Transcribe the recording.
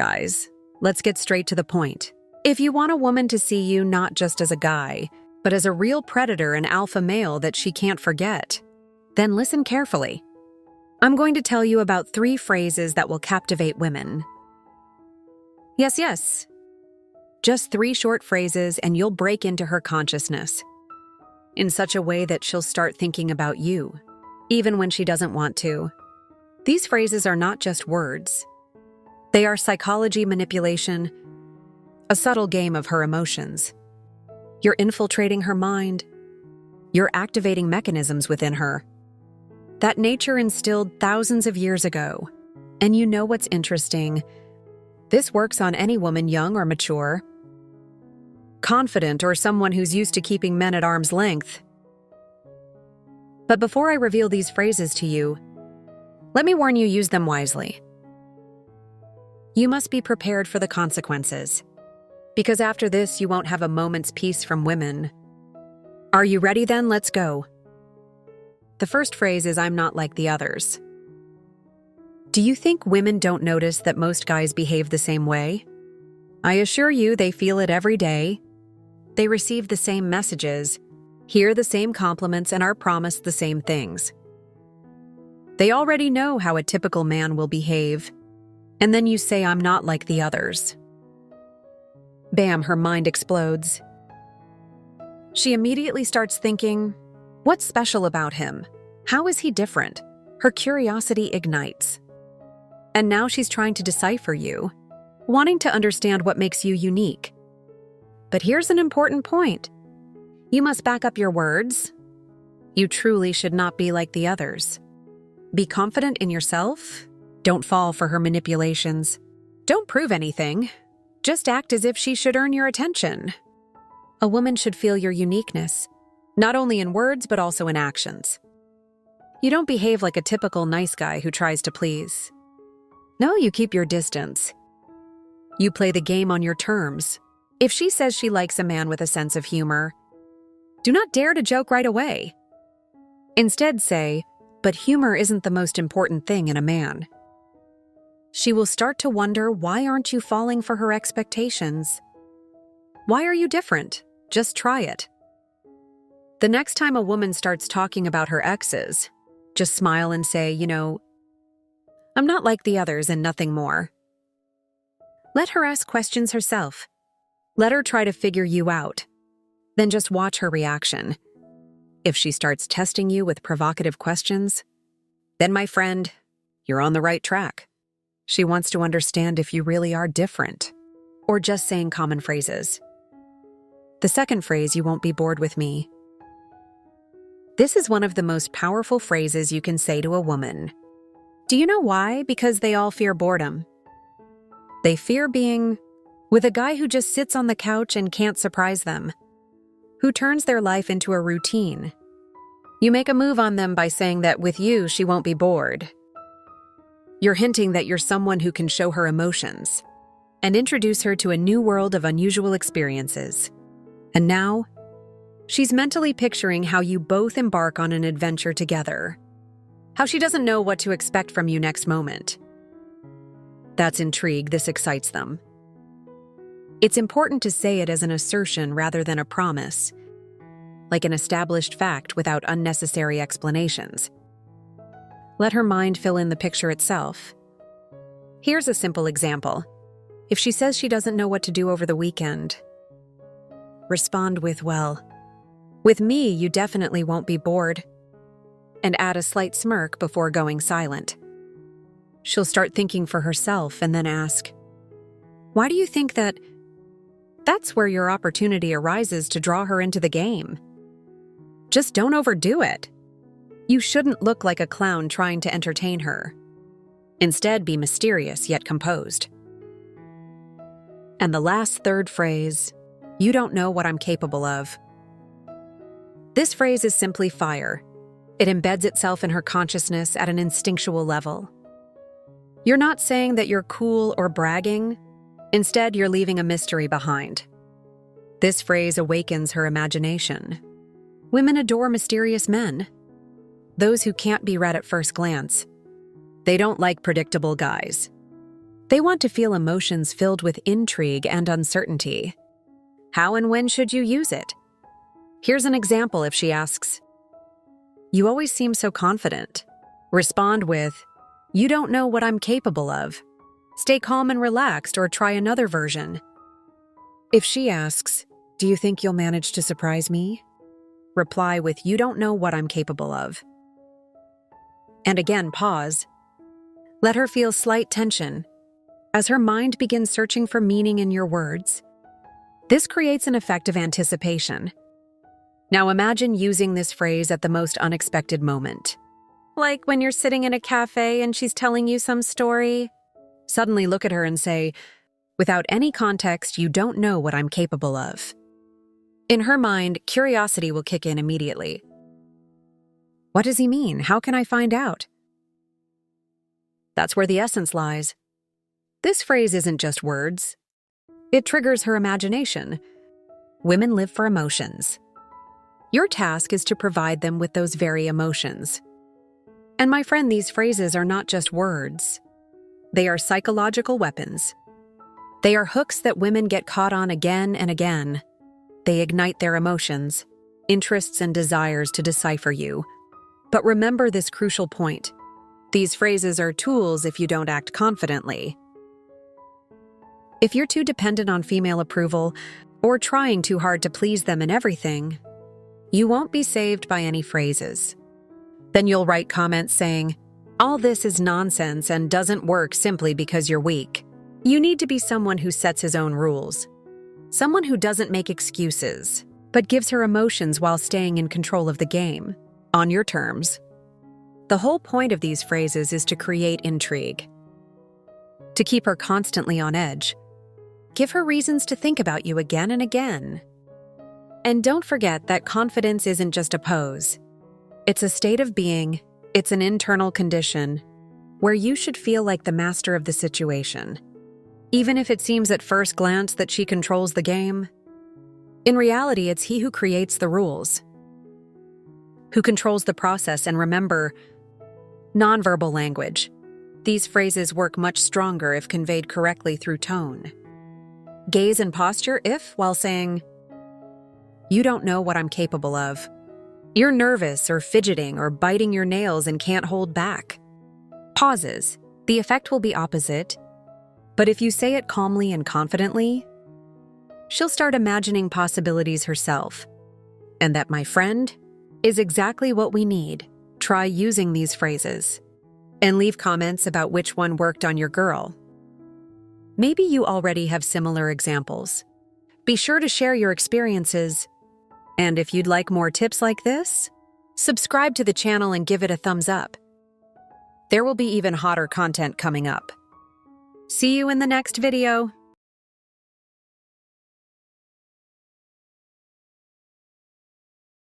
guys. Let's get straight to the point. If you want a woman to see you not just as a guy, but as a real predator and alpha male that she can't forget, then listen carefully. I'm going to tell you about 3 phrases that will captivate women. Yes. Just 3 short phrases and you'll break into her consciousness in such a way that she'll start thinking about you, even when she doesn't want to. These phrases are not just words. They are psychology manipulation, a subtle game of her emotions. You're infiltrating her mind. You're activating mechanisms within her that nature instilled thousands of years ago. And you know what's interesting? This works on any woman, young or mature, confident or someone who's used to keeping men at arm's length. But before I reveal these phrases to you, let me warn you, use them wisely. You must be prepared for the consequences, because after this you won't have a moment's peace from women. Are you ready then? Let's go. The first phrase is, I'm not like the others. Do you think women don't notice that most guys behave the same way? I assure you they feel it every day. They receive the same messages, hear the same compliments, and are promised the same things. They already know how a typical man will behave, and then you say, I'm not like the others. Bam, her mind explodes. She immediately starts thinking, what's special about him? How is he different? Her curiosity ignites. And now she's trying to decipher you, wanting to understand what makes you unique. But here's an important point. You must back up your words. You truly should not be like the others. Be confident in yourself. Don't fall for her manipulations. Don't prove anything. Just act as if she should earn your attention. A woman should feel your uniqueness, not only in words but also in actions. You don't behave like a typical nice guy who tries to please. No, you keep your distance. You play the game on your terms. If she says she likes a man with a sense of humor, do not dare to joke right away. Instead say, but humor isn't the most important thing in a man. She will start to wonder, why aren't you falling for her expectations? Why are you different? Just try it. The next time a woman starts talking about her exes, just smile and say, I'm not like the others and nothing more. Let her ask questions herself. Let her try to figure you out. Then just watch her reaction. If she starts testing you with provocative questions, then, my friend, you're on the right track. She wants to understand if you really are different, or just saying common phrases. The second phrase, you won't be bored with me. This is one of the most powerful phrases you can say to a woman. Do you know why? Because they all fear boredom. They fear being with a guy who just sits on the couch and can't surprise them, who turns their life into a routine. You make a move on them by saying that with you, she won't be bored. You're hinting that you're someone who can show her emotions and introduce her to a new world of unusual experiences. And now, she's mentally picturing how you both embark on an adventure together, how she doesn't know what to expect from you next moment. That's intrigue. This excites them. It's important to say it as an assertion rather than a promise, like an established fact without unnecessary explanations. Let her mind fill in the picture itself. Here's a simple example. If she says she doesn't know what to do over the weekend, respond with, well, with me, you definitely won't be bored, and add a slight smirk before going silent. She'll start thinking for herself and then ask, why do you think that? That's where your opportunity arises to draw her into the game. Just don't overdo it. You shouldn't look like a clown trying to entertain her. Instead, be mysterious yet composed. And the last third phrase, you don't know what I'm capable of. This phrase is simply fire. It embeds itself in her consciousness at an instinctual level. You're not saying that you're cool or bragging. Instead, you're leaving a mystery behind. This phrase awakens her imagination. Women adore mysterious men, those who can't be read at first glance. They don't like predictable guys. They want to feel emotions filled with intrigue and uncertainty. How and when should you use it? Here's an example if she asks, "You always seem so confident." Respond with, "You don't know what I'm capable of. Stay calm and relaxed or try another version." If she asks, "Do you think you'll manage to surprise me?" Reply with, "You don't know what I'm capable of." And again, pause. Let her feel slight tension as her mind begins searching for meaning in your words. This creates an effect of anticipation. Now imagine using this phrase at the most unexpected moment. Like when you're sitting in a cafe and she's telling you some story. Suddenly look at her and say, "Without any context, you don't know what I'm capable of." In her mind, curiosity will kick in immediately. What does he mean? How can I find out? That's where the essence lies. This phrase isn't just words. It triggers her imagination. Women live for emotions. Your task is to provide them with those very emotions. And my friend, these phrases are not just words. They are psychological weapons. They are hooks that women get caught on again and again. They ignite their emotions, interests, and desires to decipher you. But remember this crucial point. These phrases are tools if you don't act confidently. If you're too dependent on female approval or trying too hard to please them in everything, you won't be saved by any phrases. Then you'll write comments saying, "All this is nonsense and doesn't work simply because you're weak." You need to be someone who sets his own rules. Someone who doesn't make excuses, but gives her emotions while staying in control of the game, on your terms. The whole point of these phrases is to create intrigue, to keep her constantly on edge. Give her reasons to think about you again and again. And don't forget that confidence isn't just a pose. It's a state of being, it's an internal condition, where you should feel like the master of the situation. Even if it seems at first glance that she controls the game, in reality it's he who creates the rules, who controls the process. And remember, nonverbal language. These phrases work much stronger if conveyed correctly through tone. Gaze and posture if, while saying, "You don't know what I'm capable of," you're nervous or fidgeting or biting your nails and can't hold back. Pauses. The effect will be opposite, but if you say it calmly and confidently, she'll start imagining possibilities herself. And that, my friend, is exactly what we need. Try using these phrases and leave comments about which one worked on your girl. Maybe you already have similar examples. Be sure to share your experiences. And if you'd like more tips like this, subscribe to the channel and give it a thumbs up. There will be even hotter content coming up. See you in the next video.